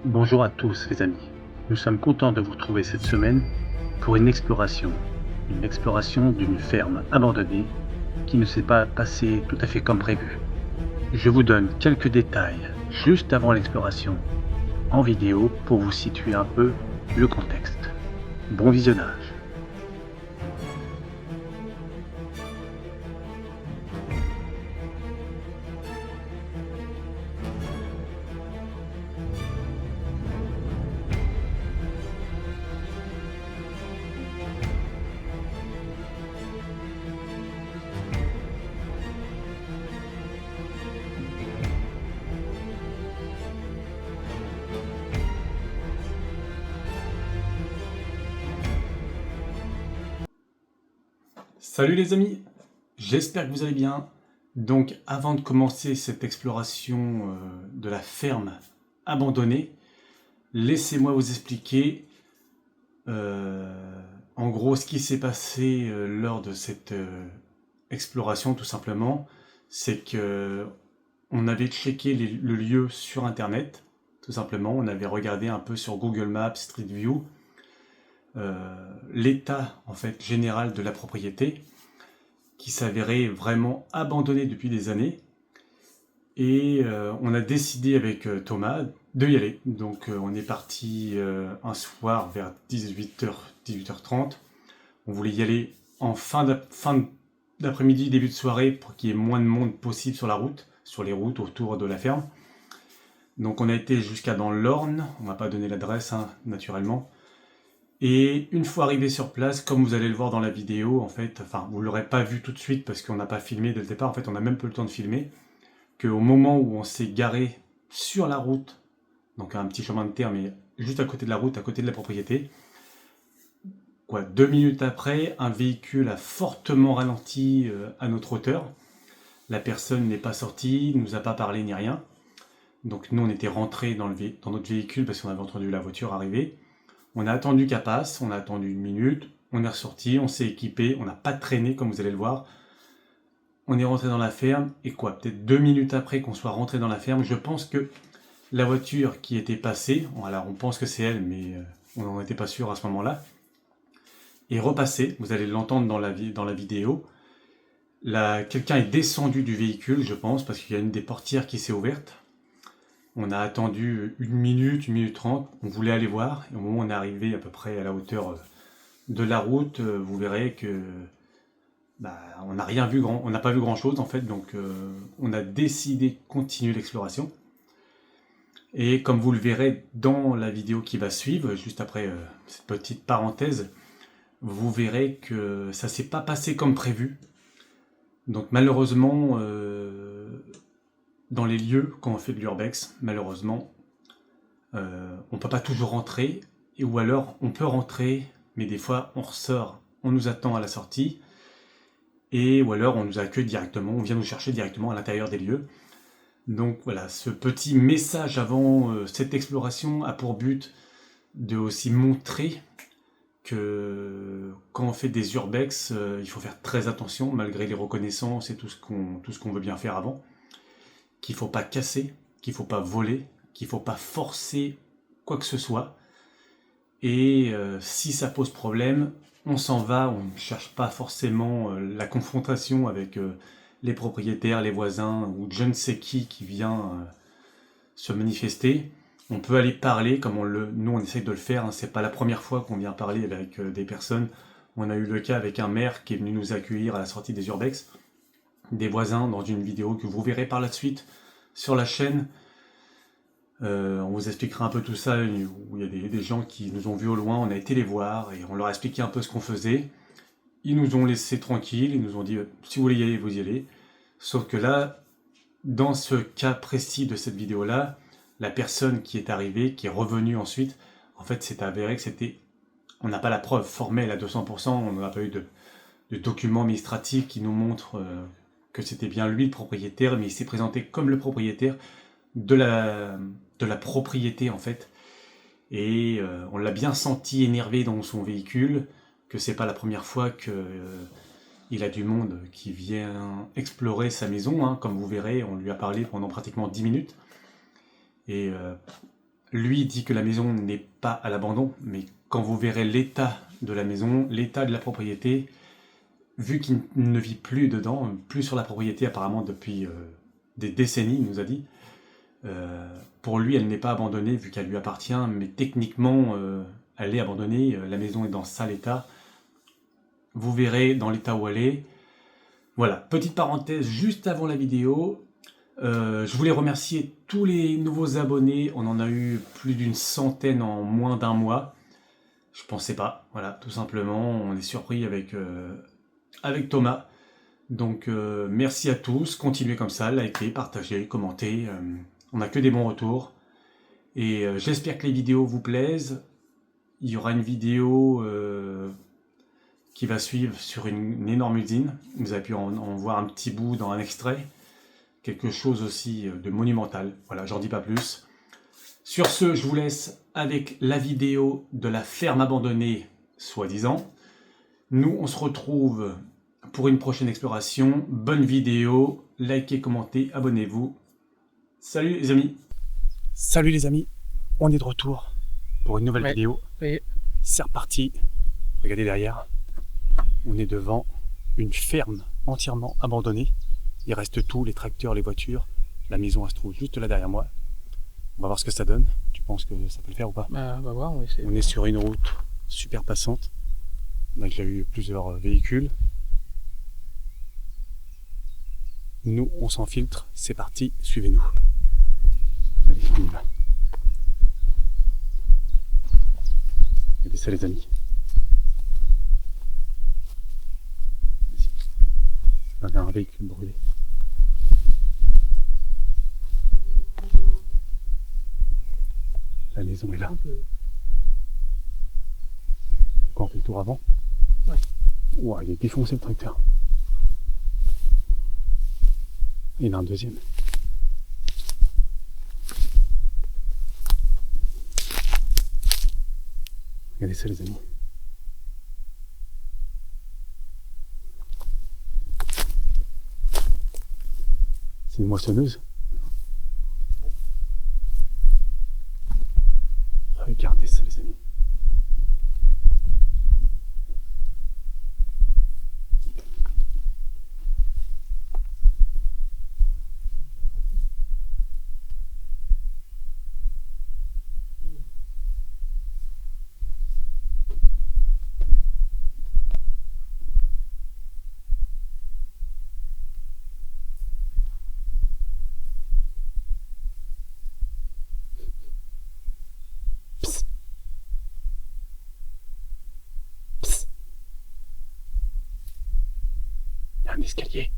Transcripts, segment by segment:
Bonjour à tous les amis, nous sommes contents de vous retrouver cette semaine pour une exploration d'une ferme abandonnée qui ne s'est pas passée tout à fait comme prévu. Je vous donne quelques détails juste avant l'exploration en vidéo pour vous situer un peu le contexte. Bon visionnage. Salut les amis, j'espère que vous allez bien. Donc avant de commencer cette exploration de la ferme abandonnée, laissez-moi vous expliquer en gros ce qui s'est passé lors de cette exploration tout simplement. C'est que on avait checké le lieu sur internet, tout simplement, on avait regardé un peu sur Google Maps, Street View, l'état en fait général de la propriété qui s'avérait vraiment abandonné depuis des années. Et on a décidé avec Thomas de y aller. Donc on est parti un soir vers 18h, 18h30. On voulait y aller en fin d'après-midi, début de soirée, pour qu'il y ait moins de monde possible sur la route, sur les routes autour de la ferme. Donc on a été jusqu'à dans l'Orne, on ne va pas donner l'adresse naturellement. Et une fois arrivé sur place, comme vous allez le voir dans la vidéo, en fait, enfin vous l'aurez pas vu tout de suite parce qu'on n'a pas filmé dès le départ, en fait on n'a même pas eu le temps de filmer, qu'au moment où on s'est garé sur la route, donc un petit chemin de terre, mais juste à côté de la route, à côté de la propriété, 2 minutes après, un véhicule a fortement ralenti à notre hauteur. La personne n'est pas sortie, ne nous a pas parlé ni rien. Donc nous on était rentrés dans notre véhicule parce qu'on avait entendu la voiture arriver. On a attendu qu'elle passe, on a attendu 1 minute, on est ressorti, on s'est équipé, on n'a pas traîné comme vous allez le voir. On est rentré dans la ferme, et peut-être 2 minutes après qu'on soit rentré dans la ferme, je pense que la voiture qui était passée, alors on pense que c'est elle, mais on n'en était pas sûr à ce moment-là, est repassée, vous allez l'entendre dans la vidéo. Quelqu'un est descendu du véhicule, je pense, parce qu'il y a une des portières qui s'est ouverte. On a attendu 1 minute 30, on voulait aller voir, et au moment où on est arrivé à peu près à la hauteur de la route, vous verrez que on n'a rien vu on n'a pas vu grand chose en fait, donc on a décidé de continuer l'exploration. Et comme vous le verrez dans la vidéo qui va suivre, juste après cette petite parenthèse, vous verrez que ça s'est pas passé comme prévu. Donc malheureusement, dans les lieux, quand on fait de l'urbex, malheureusement, on peut pas toujours rentrer, ou alors on peut rentrer, mais des fois on ressort, on nous attend à la sortie, ou alors on nous accueille directement, on vient nous chercher directement à l'intérieur des lieux. Donc voilà, ce petit message avant cette exploration a pour but de aussi montrer que quand on fait des urbex, il faut faire très attention malgré les reconnaissances et tout ce qu'on veut bien faire avant, qu'il ne faut pas casser, qu'il ne faut pas voler, qu'il ne faut pas forcer quoi que ce soit. Et si ça pose problème, on s'en va, on ne cherche pas forcément la confrontation avec les propriétaires, les voisins ou je ne sais qui vient se manifester. On peut aller parler comme nous on essaye de le faire, c'est pas la première fois qu'on vient parler avec des personnes. On a eu le cas avec un maire qui est venu nous accueillir à la sortie des urbex, des voisins dans une vidéo que vous verrez par la suite sur la chaîne. On vous expliquera un peu tout ça, où il y a des gens qui nous ont vus au loin, on a été les voir et on leur a expliqué un peu ce qu'on faisait. Ils nous ont laissé tranquilles, ils nous ont dit si vous voulez y aller, vous y allez. Sauf que là, dans ce cas précis de cette vidéo-là, la personne qui est arrivée, qui est revenue ensuite, en fait c'est avéré que on n'a pas la preuve formelle à 200%, on n'a pas eu de documents administratifs qui nous montrent que c'était bien lui le propriétaire, mais il s'est présenté comme le propriétaire de la propriété en fait. Et on l'a bien senti énervé dans son véhicule, que c'est pas la première fois qu'il a du monde qui vient explorer sa maison, comme vous verrez, on lui a parlé pendant pratiquement 10 minutes. Et Lui dit que la maison n'est pas à l'abandon, mais quand vous verrez l'état de la maison, l'état de la propriété, vu qu'il ne vit plus dedans, plus sur la propriété apparemment depuis des décennies, il nous a dit, pour lui elle n'est pas abandonnée vu qu'elle lui appartient, mais techniquement elle est abandonnée, la maison est dans sale état. Vous verrez dans l'état où elle est. Voilà, petite parenthèse juste avant la vidéo. Je voulais remercier tous les nouveaux abonnés. On en a eu plus d'une centaine en moins d'un mois. Je pensais pas. Voilà, tout simplement. On est surpris avec Thomas. Donc merci à tous. Continuez comme ça. Likez, partagez, commentez. On n'a que des bons retours. Et j'espère que les vidéos vous plaisent. Il y aura une vidéo qui va suivre sur une énorme usine. Vous avez pu en voir un petit bout dans un extrait. Quelque chose aussi de monumental. Voilà, j'en dis pas plus. Sur ce, je vous laisse avec la vidéo de la ferme abandonnée, soi-disant. Nous, on se retrouve pour une prochaine exploration. Bonne vidéo, likez, commentez, abonnez-vous. Salut les amis. Salut les amis, on est de retour pour une nouvelle vidéo. Oui. C'est reparti. Regardez derrière, on est devant une ferme entièrement abandonnée. Il reste tout, les tracteurs, les voitures. La maison, elle se trouve juste là derrière moi. On va voir ce que ça donne. Tu penses que ça peut le faire ou pas? Bah, on va voir, on va essayer. On est sur une route super passante. On a déjà eu plusieurs véhicules. Nous, on s'enfiltre. C'est parti, suivez-nous. Allez, on y va. Regardez ça les amis. On a un véhicule brûlé. La maison est là. Quand on fait le tour avant? Ouais. Ouah, il est défoncé le tracteur. Il y en a un deuxième. Regardez ça les amis. C'est une moissonneuse. Regardez ça les amis. Il y a un escalier.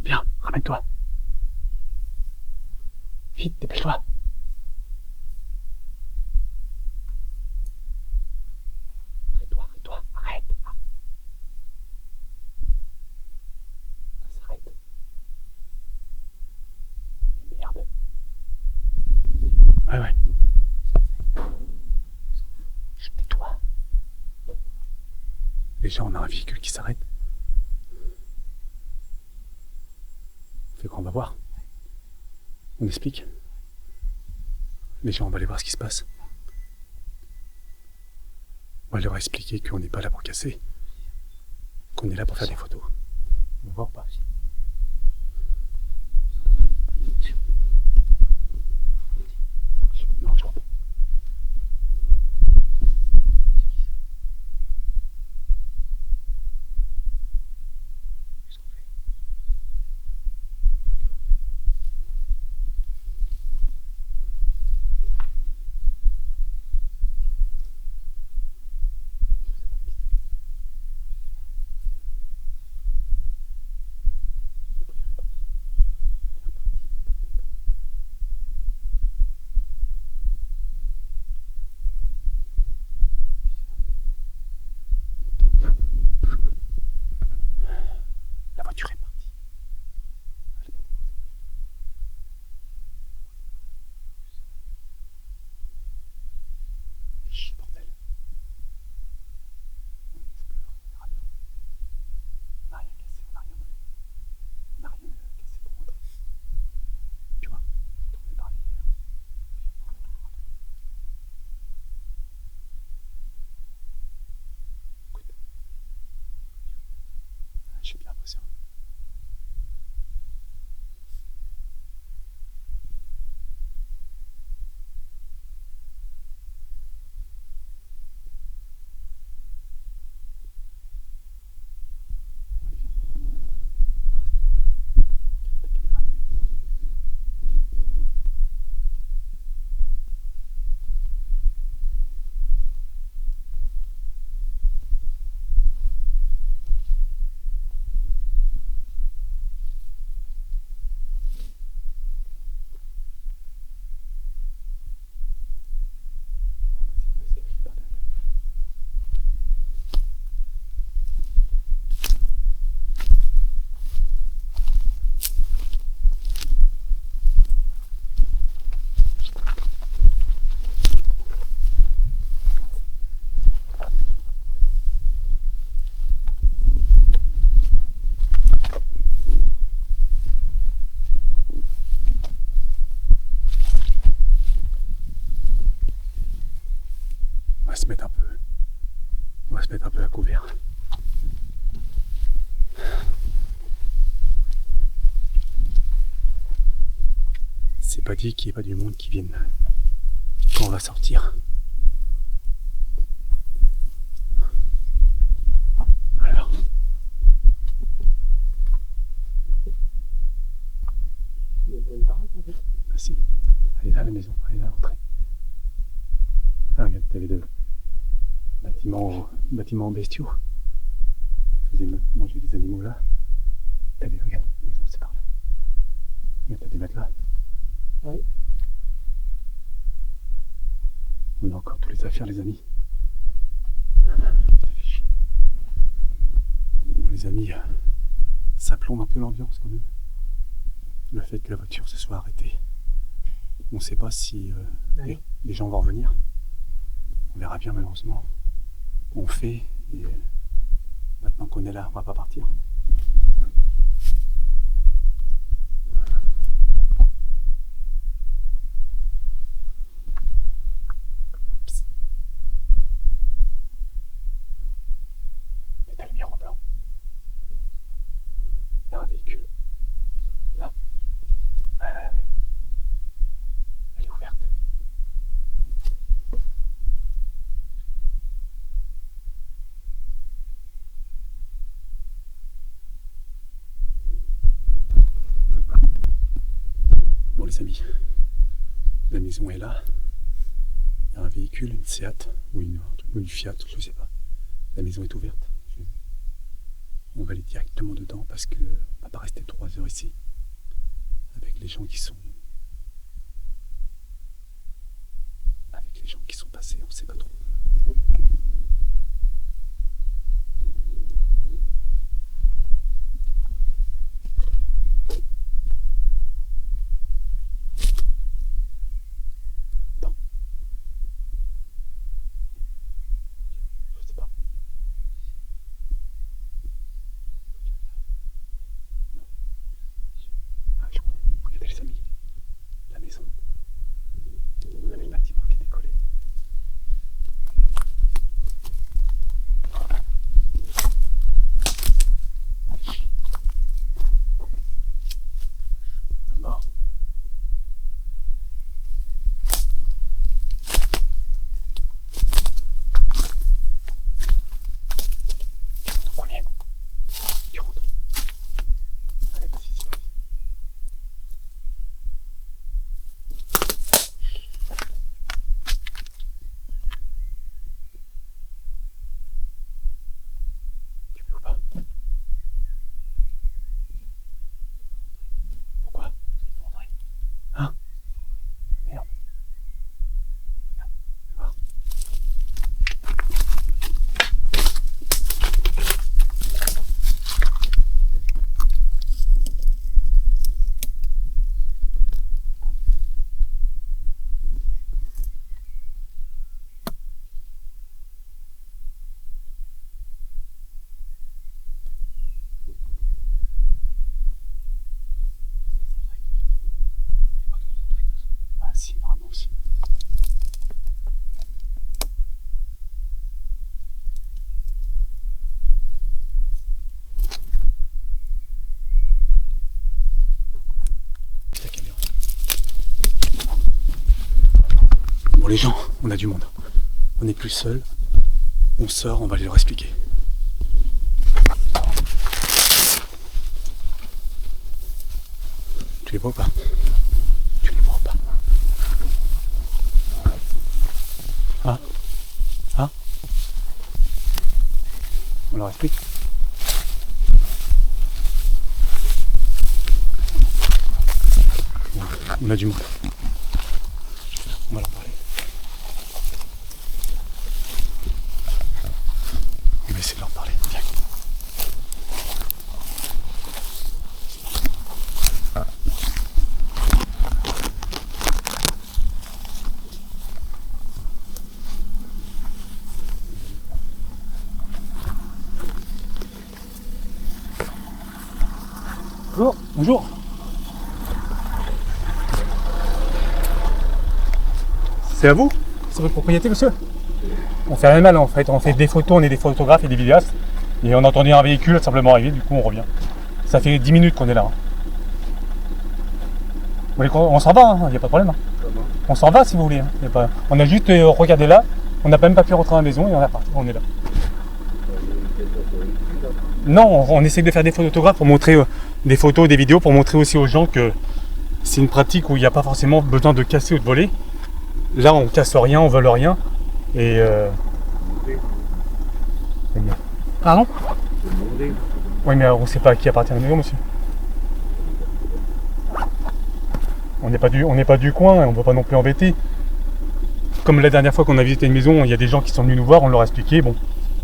Viens, ramène-toi. Vite, dépêche-toi. Arrête-toi, arrête. Ça s'arrête. Merde. Ouais. Tais-toi. Déjà, on a un véhicule qui s'arrête. Fait qu'on va voir. On explique. Déjà, on va aller voir ce qui se passe. On va leur expliquer qu'on n'est pas là pour casser. Qu'on est là pour faire des photos. On va voir ou pas? Non, je vois pas. On va se mettre un peu. On va se mettre un peu à couvert. C'est pas dit qu'il n'y ait pas du monde qui vienne quand on va sortir. Alors. Ah si, elle est là la maison, elle est là l'entrée. Ah regarde, t'avais deux bâtiments bestiaux. Ils faisaient manger des animaux là. T'as des, regarde, la maison c'est par là. Regarde, t'as des matelas. Oui. On a encore toutes les affaires les amis. Putain, fait chier. Bon les amis, ça plombe un peu l'ambiance quand même. Le fait que la voiture se soit arrêtée. On ne sait pas si les gens vont revenir. On verra bien malheureusement. On fait et maintenant qu'on est là, on va pas partir. Psst. Mets ta lumière en blanc. Il y a un véhicule. Là. Elle est ouverte. Bon les amis, la maison est là. Il y a un véhicule, une Seat ou une Fiat, je ne sais pas. La maison est ouverte. On va aller directement dedans parce qu'on ne va pas rester 3 heures ici avec les gens qui sont passés, on ne sait pas trop. Attends. Je sais pas. Ah, je crois. Regardez les amis. La maison. On avait le bâtiment qui est décollé. À mort. Ton premier. Tu rentres. Allez, vas-y, c'est parti. Tu veux ou pas? Pourquoi? Hein? Merde. Regarde, tu vas voir. Ah si, normalement si. La caméra. Bon les gens, on a du monde. On n'est plus seul. On sort, on va aller leur expliquer. Tu les vois ou pas? Tu les vois ou pas? Hein? Hein? On leur explique? Bon, on a du monde. On va leur parler. On va essayer de leur parler. Viens. Bonjour. Bonjour. C'est à vous? C'est votre propriété, monsieur? On fait rien de mal en fait, on fait des photos, on est des photographes et des vidéastes. Et on entendait un véhicule simplement arriver, du coup on revient. Ça fait 10 minutes qu'on est là. Hein. On s'en va, il n'y a pas de problème. Hein. On s'en va si vous voulez. Hein. Pas... On a juste regardé là, on n'a même pas pu rentrer à la maison et on est là. Non, on essaie de faire des photographes pour montrer des photos, des vidéos, pour montrer aussi aux gens que c'est une pratique où il n'y a pas forcément besoin de casser ou de voler. Là on casse rien, on vole rien. Et pardon? Oui, mais on ne sait pas à qui appartient la maison, monsieur. On n'est pas du coin et on ne veut pas non plus embêter. Comme la dernière fois qu'on a visité une maison, il y a des gens qui sont venus nous voir, on leur a expliqué, bon,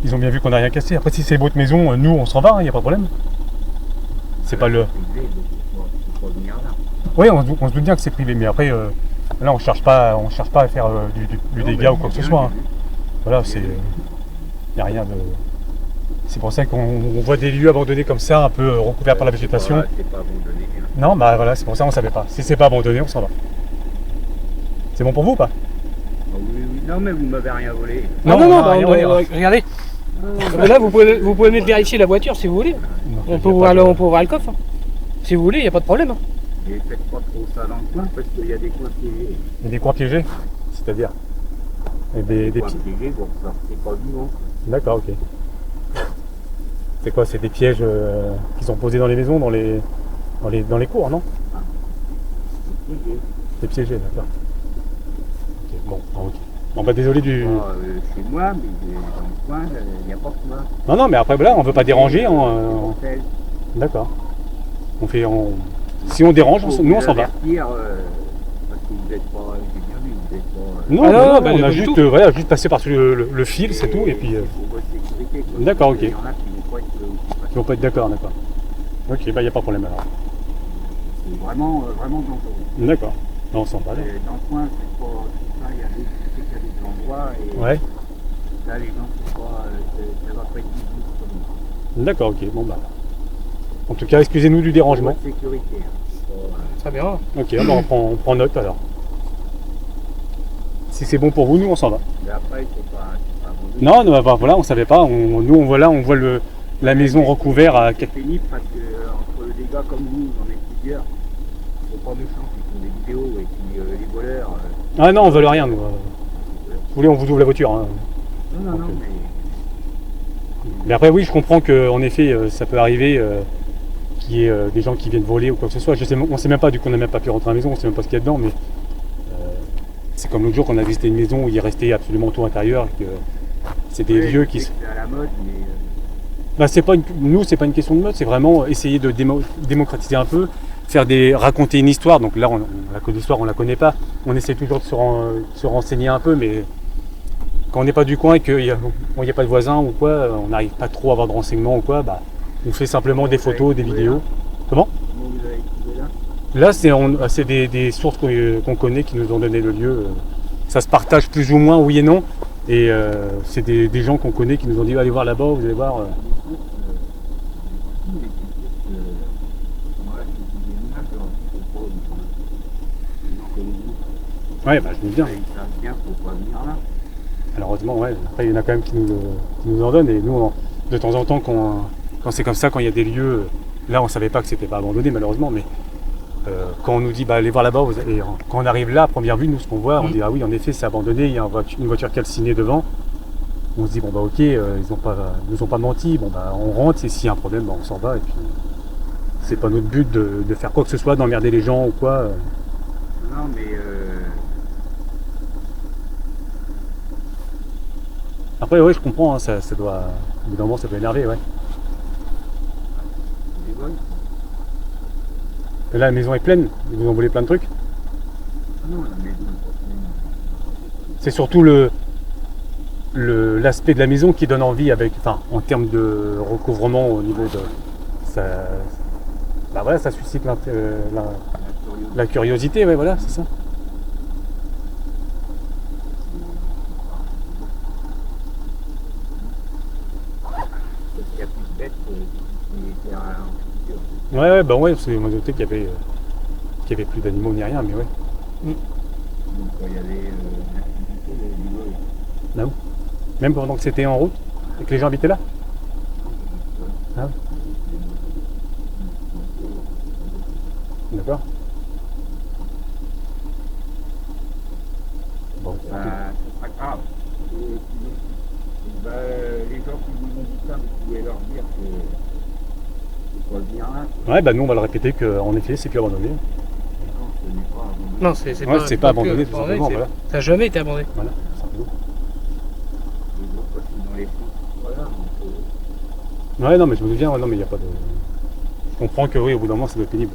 ils ont bien vu qu'on n'a rien cassé. Après, si c'est votre maison, nous, on s'en va, il n'y a pas de problème. C'est pas le... Oui, on se doute bien que c'est privé, mais après, là, on cherche pas à faire du dégât ou quoi que ce soit. Hein. Voilà, c'est... Il n'y a rien de... C'est pour ça qu'on voit des lieux abandonnés comme ça, un peu recouverts par la végétation. C'est pas abandonné. Hein. Non, bah voilà, c'est pour ça qu'on savait pas. Si c'est pas abandonné, on s'en va. C'est bon pour vous ou pas? Oh, oui. Non, mais vous m'avez rien volé. Non, rien. Regardez. Là, vous pouvez mettre vérifier la voiture si vous voulez. On peut ouvrir le coffre. Hein. Si vous voulez, il n'y a pas de problème. Hein. Et faites pas trop ça dans le coin parce qu'il y a des coins piégés. Il y a des coins piégés? C'est-à-dire? Des coins piégés, vous ressortez pas vivant. D'accord, ok. C'est quoi? C'est des pièges qui sont posés dans les maisons, dans les cours, non? C'est piégé. C'est piégé, d'accord. Ok, bon, ok. Bon bah désolé du... Chez moi, mais dans le coin, il n'y a pas de coin. Non, mais après là, on veut pas déranger. D'accord. Si on dérange, nous on s'en va. Parce que vous n'êtes pas... J'ai bien vu, vous n'êtes pas... Non, on a juste, juste passé par le fil, c'est tout, et puis... D'accord, ok. Il y en a qui vont pas être d'accord, d'accord. Ok, bah il n'y a pas de problème alors. C'est vraiment dangereux. D'accord. Non, on s'en va. Dans le coin, c'est pas ça, il y a des endroits et ouais. Là les gens sont pas, ça va pas être difficile. D'accord, ok, bon bah. En tout cas, excusez-nous du dérangement. Sécurité. Très bien. Ok, bah, on prend note alors. Si c'est bon pour vous, nous on s'en va. Mais après, c'est pas non, bah, voilà, on savait pas. Nous on voit là, on voit la maison recouverte à... C'est pénible parce que entre des gars comme vous, j'en ai plusieurs, ils sont pas méchants, ils font des vidéos et puis les voleurs. Ah non, on vole rien nous. Vous voulez, on vous ouvre la voiture. Hein. Non, mais après oui, je comprends qu'en effet, ça peut arriver qu'il y ait des gens qui viennent voler ou quoi que ce soit. On sait même pas, du coup on n'a même pas pu rentrer à la maison, on sait même pas ce qu'il y a dedans, mais c'est comme l'autre jour qu'on a visité une maison où il est resté absolument tout intérieur. Que c'est des lieux qui... C'est à la mode, mais... Bah, nous, c'est pas une question de mode, c'est vraiment essayer de démocratiser un peu, raconter une histoire. Donc là, l'histoire, on la connaît pas. On essaie toujours de se renseigner un peu, mais quand on n'est pas du coin et qu'il n'y a pas de voisins ou quoi, on n'arrive pas trop à avoir de renseignements ou quoi, bah, on fait simplement des photos, des vidéos. Comment vous avez trouvé là, c'est des sources qu'on connaît qui nous ont donné le lieu. Ça se partage plus ou moins, oui et non. Et c'est des gens qu'on connaît qui nous ont dit allez voir là-bas, vous allez voir. Ouais, bah je me dis bien. Malheureusement, ouais. Après, il y en a quand même qui nous en donnent. Et nous, de temps en temps, quand c'est comme ça, quand il y a des lieux, là, on savait pas que c'était pas abandonné, malheureusement, mais quand on nous dit bah, allez voir là-bas, et quand on arrive là, à première vue, nous, ce qu'on voit, on dit ah oui, en effet, c'est abandonné, il y a une voiture calcinée devant. On se dit bon bah ok, ils nous ont pas menti, bon bah on rentre, et s'il y a un problème, bah, on s'en va, et puis c'est pas notre but de faire quoi que ce soit, d'emmerder les gens ou quoi. Non mais Après oui, je comprends, hein, ça doit, au bout d'un moment, ça doit énerver, ouais. Et là, la maison est pleine, ils vous ont volé plein de trucs. Non, la maison est pas pleine. C'est surtout l'aspect de la maison qui donne envie en termes de recouvrement au niveau de ça. Bah voilà, ça suscite la curiosité, ouais, voilà, c'est ça. Parce qu'il y a plus de bêtes qui étaient à Ouais, bah ouais, parce que moi j'ai noté qu'il y avait plus d'animaux ni rien, mais ouais. Donc il y avait l'activité du vol. Non. Même pendant que c'était en route et que les gens habitaient là? Ah. D'accord. Bon, Ça sera grave. Et puis, les gens qui vous ont dit ça, vous pouvez leur dire que c'est pas bien là. ouais, bah nous on va le répéter qu'en effet c'est plus abandonné. Non, ce n'est pas abandonné. Non, c'est Ouais, c'est pas abandonné, tout simplement, c'est- voilà. Ça n'a jamais été abandonné. Voilà, tout simplement. Les autres, quand ils sont dans les fonds, voilà. Donc, Ouais, non, mais je me souviens, ouais, non, mais il n'y a pas de. Je comprends que oui, au bout d'un moment, ça doit être pénible.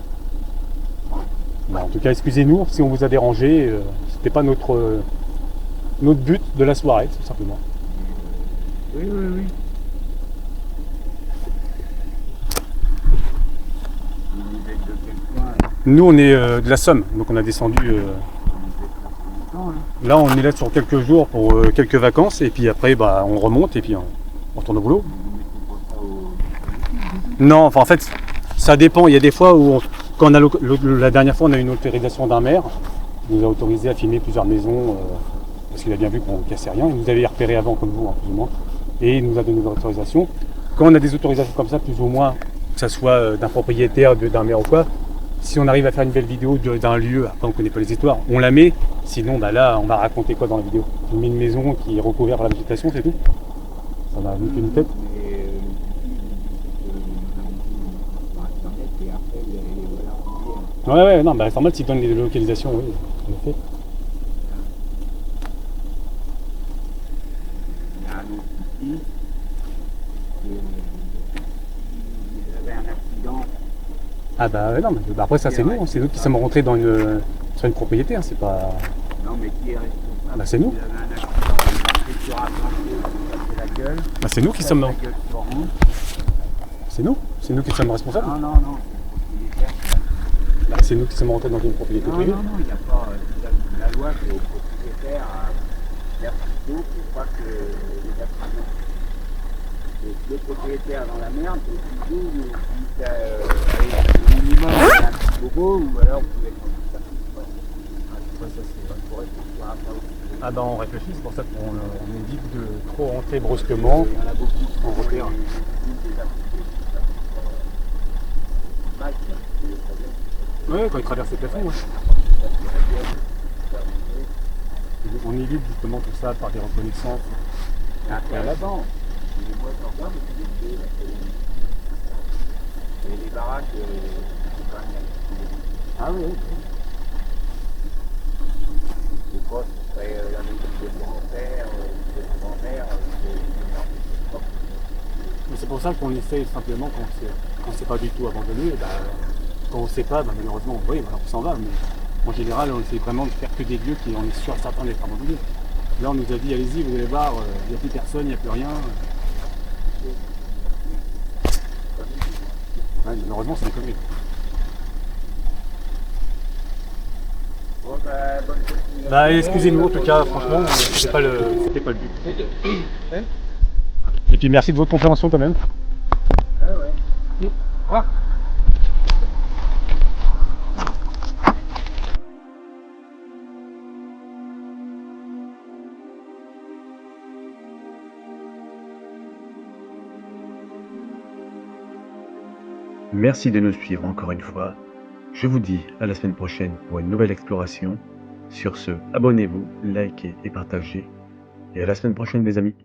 Bah, en tout cas, excusez-nous si on vous a dérangé. C'était pas notre but de la soirée, tout simplement. oui, oui, oui. Vous êtes de quel coin là? Nous, on est de la Somme, donc on a descendu. Vous êtes là depuis longtemps, là? Là, on est là sur quelques jours pour quelques vacances, et puis après, bah, on remonte et puis on retourne au boulot. Vous mettez pas ça au... Non, enfin en fait, ça dépend. Il y a des fois où, quand on a la dernière fois, on a eu une autorisation d'un maire. Il nous a autorisé à filmer plusieurs maisons parce qu'il a bien vu qu'on cassait rien. Il nous avait repéré avant, comme vous, hein, plus ou moins, et il nous a donné l'autorisation. Quand on a des autorisations comme ça, plus ou moins, que ça soit d'un propriétaire, d'un maire ou quoi, si on arrive à faire une belle vidéo d'un lieu, après on connaît pas les histoires, on la met. Sinon, bah là, on va raconter quoi dans la vidéo? On met une maison qui est recouverte par la végétation, c'est tout. Ça n'a ni queue ni tête. Mais Internet et après vous allez les voir. Ouais, non, bah c'est normal s'ils donnent les localisations, oui, en effet. Il y a un autre souci, que vous avez un accident. Ah bah ouais, non, mais bah, après ça c'est nous, hein, c'est nous qui sommes rentrés sur une propriété, hein, c'est pas... Non, mais qui est responsable? Bah, c'est nous. Vous avez un accident, vous êtes sur un plancher, vous cassez la gueule. Bah, c'est nous qui sommes... La gueule sur vous. C'est nous qui sommes responsables. Non, non, non. Il est clair. Bah, c'est nous qui sommes rentrés dans une propriété Non, privée. non, non, il n'y a pas la loi qui est au propriétaire à faire ce qu'il faut pour pas que les accidents. Donc le propriétaire dans la merde, donc il joue, il dit au minimum il y a un petit bobo, ou alors vous pouvez être en tout cas. Ouais, ça c'est pour être sur un pas aussi. Ah bah on réfléchit, c'est pour ça qu'on évite de trop rentrer brusquement. Il y en a beaucoup qui On repère. Ouais, quand ils traversent les plafonds, ouais. On évite justement tout ça par des reconnaissances. là-dedans. Et les baraques, c'est quand même. Ah oui, oui. Des fois, ce serait la maison de grand-père, de grand-mère, Mais c'est pour ça qu'on essaye simplement quand c'est pas du tout abandonné, bah, quand on sait pas, bah, malheureusement, oui, alors on s'en va, mais en général, on essaie vraiment de faire que des lieux qui on est sûr certain d'être abandonnés. Là, on nous a dit, allez-y, vous allez voir, il n'y a plus personne, il n'y a plus rien. Ouais, malheureusement, c'est des conneries. Bon, bah, bonne continuation. Bah, excusez-nous, en tout cas, franchement, c'était pas le but. Et puis merci de votre compréhension quand même. Ah ouais. Au revoir. Merci de nous suivre encore une fois. Je vous dis à la semaine prochaine pour une nouvelle exploration. Sur ce, abonnez-vous, likez et partagez. Et à la semaine prochaine les amis.